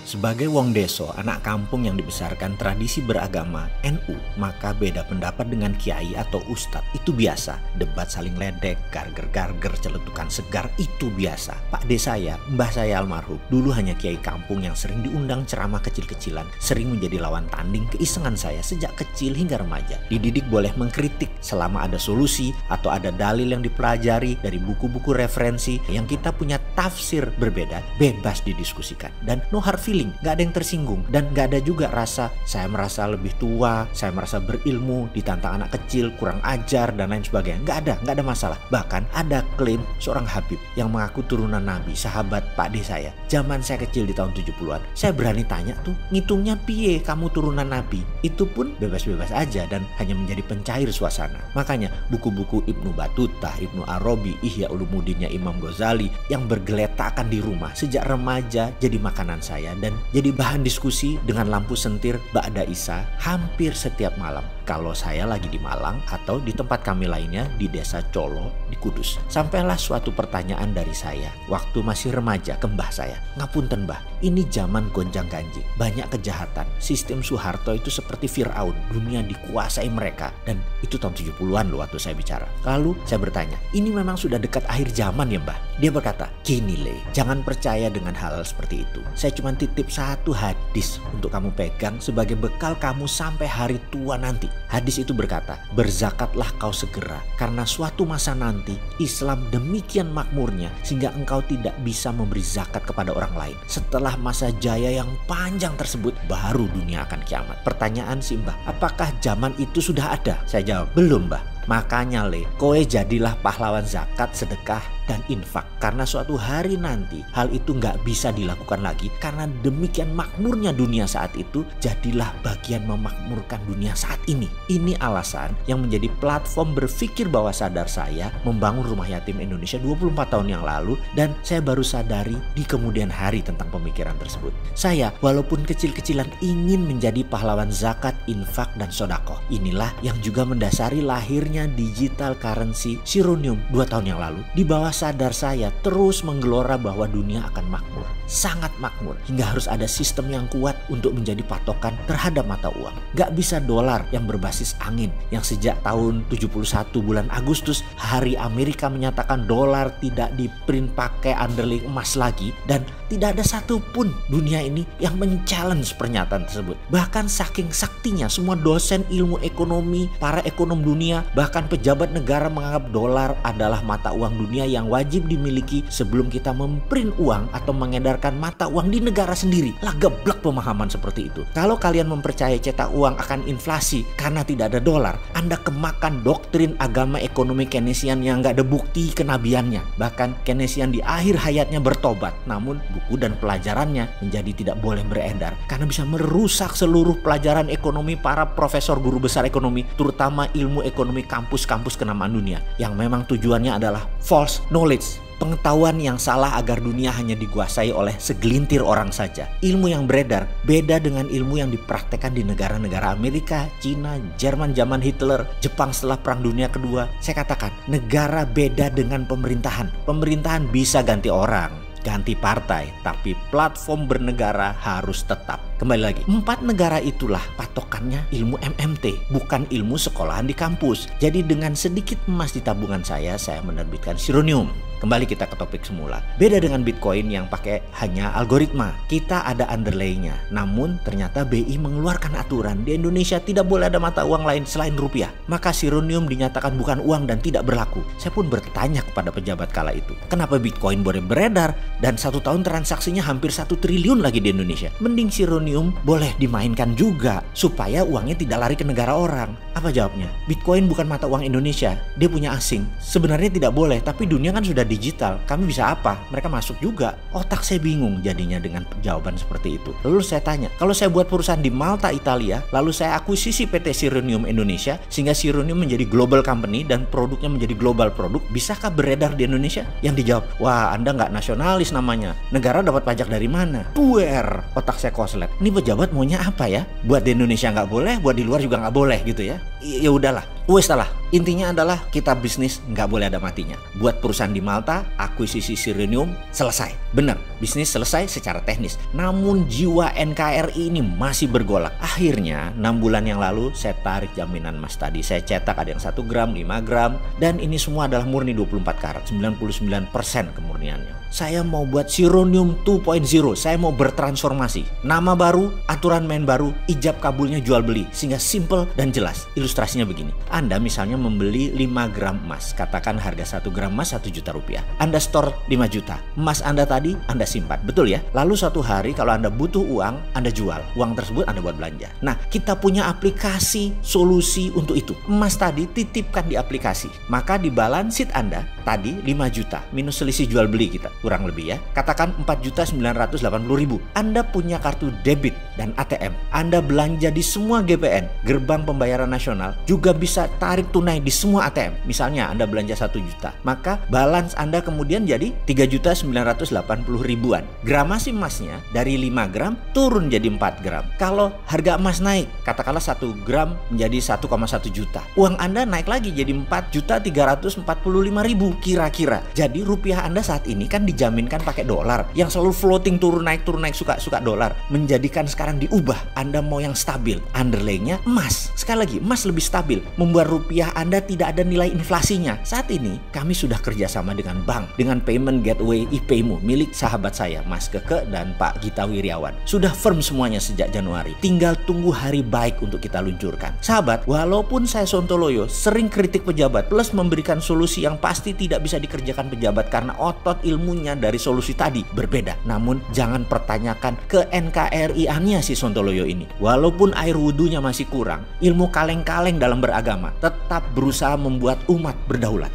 Sebagai wong deso, anak kampung yang dibesarkan tradisi beragama NU, maka beda pendapat dengan kiai atau ustadz itu biasa. Debat saling ledek, garger-garger, celetukan segar itu biasa. Pak de saya, mbah saya almarhum, dulu hanya kiai kampung yang sering diundang ceramah kecil-kecilan, sering menjadi lawan tanding keisengan saya sejak kecil hingga remaja. Dididik boleh mengkritik selama ada solusi atau ada dalil yang dipelajari dari buku-buku referensi yang kita punya tafsir berbeda, bebas didiskusikan. Dan no hard feeling, gak ada yang tersinggung. Dan gak ada juga rasa saya merasa lebih tua, saya merasa berilmu, ditantang anak kecil, kurang ajar, dan lain sebagainya. Gak ada masalah. Bahkan ada klaim seorang Habib yang mengaku turunan Nabi, sahabat Pak de saya. Zaman saya kecil di tahun 70-an, saya berani tanya tuh, ngitungnya piye kamu turunan Nabi? Itu pun bebas-bebas aja dan hanya menjadi pencair suasana. Makanya buku-buku Ibnu Battuta, Ibnu Arabi, Ihya Ulumuddinnya Imam Ghazali yang bergeletakan di rumah sejak remaja jadi makanan saya dan jadi bahan diskusi dengan lampu sentir ba'da Isya hampir setiap malam. Kalau saya lagi di Malang atau di tempat kami lainnya di desa Colo di Kudus. Sampailah suatu pertanyaan dari saya waktu masih remaja ke mbah saya. Ngapunten mbah, ini zaman gonjang ganjing, banyak kejahatan. Sistem Soeharto itu seperti Fir'aun, dunia dikuasai mereka. Dan itu tahun 70-an loh waktu saya bicara. Lalu saya bertanya, ini memang sudah dekat akhir zaman ya mbah? Dia berkata, gini le, jangan percaya dengan hal seperti itu. Saya cuma titip satu hadis untuk kamu pegang sebagai bekal kamu sampai hari tua nanti. Hadis itu berkata, berzakatlah kau segera, karena suatu masa nanti Islam demikian makmurnya sehingga engkau tidak bisa memberi zakat kepada orang lain. Setelah masa jaya yang panjang tersebut, baru dunia akan kiamat. Pertanyaan si mbah, apakah zaman itu sudah ada? Saya jawab, belum mbah. Makanya le, kowe jadilah pahlawan zakat, sedekah, dan infak. Karena suatu hari nanti hal itu nggak bisa dilakukan lagi. Karena demikian makmurnya dunia saat itu, jadilah bagian memakmurkan dunia saat ini. Ini alasan yang menjadi platform berpikir bawah sadar saya membangun Rumah Yatim Indonesia 24 tahun yang lalu. Dan saya baru sadari di kemudian hari tentang pemikiran tersebut. Saya walaupun kecil-kecilan ingin menjadi pahlawan zakat, infak, dan sodako. Inilah yang juga mendasari lahirnya digital currency Sironium 2 tahun yang lalu. Di bawah sadar saya terus menggelora bahwa dunia akan makmur, sangat makmur, hingga harus ada sistem yang kuat untuk menjadi patokan terhadap mata uang. Gak bisa dolar yang berbasis angin yang sejak tahun 71 bulan Agustus hari Amerika menyatakan dolar tidak diprint pakai underlying emas lagi, dan tidak ada satupun dunia ini yang men-challenge pernyataan tersebut. Bahkan saking saktinya semua dosen ilmu ekonomi, para ekonom dunia, bahkan pejabat negara menganggap dolar adalah mata uang dunia yang wajib dimiliki sebelum kita memprint uang atau mengedarkan mata uang di negara sendiri. Lah geblek pemahaman seperti itu. Kalau kalian mempercayai cetak uang akan inflasi karena tidak ada dolar, Anda kemakan doktrin agama ekonomi Keynesian yang gak ada bukti kenabiannya. Bahkan Keynesian di akhir hayatnya bertobat, namun buku dan pelajarannya menjadi tidak boleh beredar karena bisa merusak seluruh pelajaran ekonomi para profesor guru besar ekonomi, terutama ilmu ekonomi kampus-kampus kenamaan dunia, yang memang tujuannya adalah false knowledge, pengetahuan yang salah agar dunia hanya dikuasai oleh segelintir orang saja. Ilmu yang beredar beda dengan ilmu yang dipraktekkan di negara-negara Amerika, Cina, Jerman zaman Hitler, Jepang setelah Perang Dunia Kedua. Saya katakan, negara beda dengan pemerintahan. Pemerintahan bisa ganti orang, ganti partai, tapi platform bernegara harus tetap. Kembali lagi, 4 negara itulah patokannya ilmu MMT, bukan ilmu sekolahan di kampus. Jadi dengan sedikit emas di tabungan saya menerbitkan Sironium. Kembali kita ke topik semula. Beda dengan Bitcoin yang pakai hanya algoritma. Kita ada underlaynya. Namun ternyata BI mengeluarkan aturan di Indonesia tidak boleh ada mata uang lain selain rupiah. Maka Sironium dinyatakan bukan uang dan tidak berlaku. Saya pun bertanya kepada pejabat kala itu, kenapa Bitcoin boleh beredar dan 1 tahun transaksinya hampir 1 triliun lagi di Indonesia? Mending Sironium boleh dimainkan juga supaya uangnya tidak lari ke negara orang. Apa jawabnya? Bitcoin bukan mata uang Indonesia, dia punya asing. Sebenarnya tidak boleh, tapi dunia kan sudah digital, kami bisa apa? Mereka masuk juga. Otak saya bingung jadinya dengan jawaban seperti itu. Lalu saya tanya, kalau saya buat perusahaan di Malta, Italia, lalu saya akuisisi PT Sironium Indonesia sehingga Sironium menjadi global company dan produknya menjadi global produk, bisakah beredar di Indonesia? Yang dijawab, wah Anda nggak nasionalis namanya. Negara dapat pajak dari mana? Puer, otak saya koslet. Ini pejabat maunya apa ya? Buat di Indonesia nggak boleh, buat di luar juga nggak boleh gitu ya. Ya udahlah, wes salah. Intinya adalah kita bisnis nggak boleh ada matinya. Buat perusahaan di Malta, akuisisi Sirenium selesai. Benar, bisnis selesai secara teknis. Namun jiwa NKRI ini masih bergolak. Akhirnya 6 bulan yang lalu saya tarik jaminan emas tadi. Saya cetak ada yang 1 gram, 5 gram. Dan ini semua adalah murni 24 karat, 99% kemurniannya. Saya mau buat Sirenium 2.0. Saya mau bertransformasi. Nama baru, aturan main baru, ijab kabulnya jual beli. Sehingga simple dan jelas. Ilustrasinya begini. Anda misalnya membeli 5 gram emas. Katakan harga 1 gram emas 1 juta rupiah. Anda store 5 juta. Emas Anda tadi Anda simpan. Betul ya? Lalu suatu hari kalau Anda butuh uang, Anda jual. Uang tersebut Anda buat belanja. Nah, kita punya aplikasi solusi untuk itu. Emas tadi titipkan di aplikasi. Maka di balance sheet Anda tadi 5 juta. Minus selisih jual beli kita. Kurang lebih ya. Katakan 4.980.000. Anda punya kartu debit dan ATM. Anda belanja di semua GPN, gerbang pembayaran nasional, juga bisa tarik tunai di semua ATM. Misalnya Anda belanja 1 juta, maka balance Anda kemudian jadi 3.980.000-an. Gramasi emasnya dari 5 gram turun jadi 4 gram. Kalau harga emas naik, katakanlah 1 gram menjadi 1,1 juta. Uang Anda naik lagi jadi 4.345.000 kira-kira. Jadi rupiah Anda saat ini kan dijaminkan pakai dolar yang selalu floating turun naik suka dolar, menjadikan sekarang diubah. Anda mau yang stabil, underlyingnya emas. Sekali lagi, emas lebih stabil, membuat rupiah Anda tidak ada nilai inflasinya. Saat ini kami sudah kerjasama dengan bank, dengan payment gateway ePayMu milik sahabat saya Mas Keke dan Pak Gita Wiryawan. Sudah firm semuanya sejak Januari. Tinggal tunggu hari baik untuk kita luncurkan. Sahabat, walaupun saya Sontoloyo sering kritik pejabat plus memberikan solusi yang pasti tidak bisa dikerjakan pejabat karena otot ilmunya dari solusi tadi berbeda. Namun jangan pertanyakan ke NKRI-annya si Sontoloyo ini. Walaupun air wudhunya masih kurang, ilmu kaleng-kaleng dalam beragama tetap berusaha membuat umat berdaulat.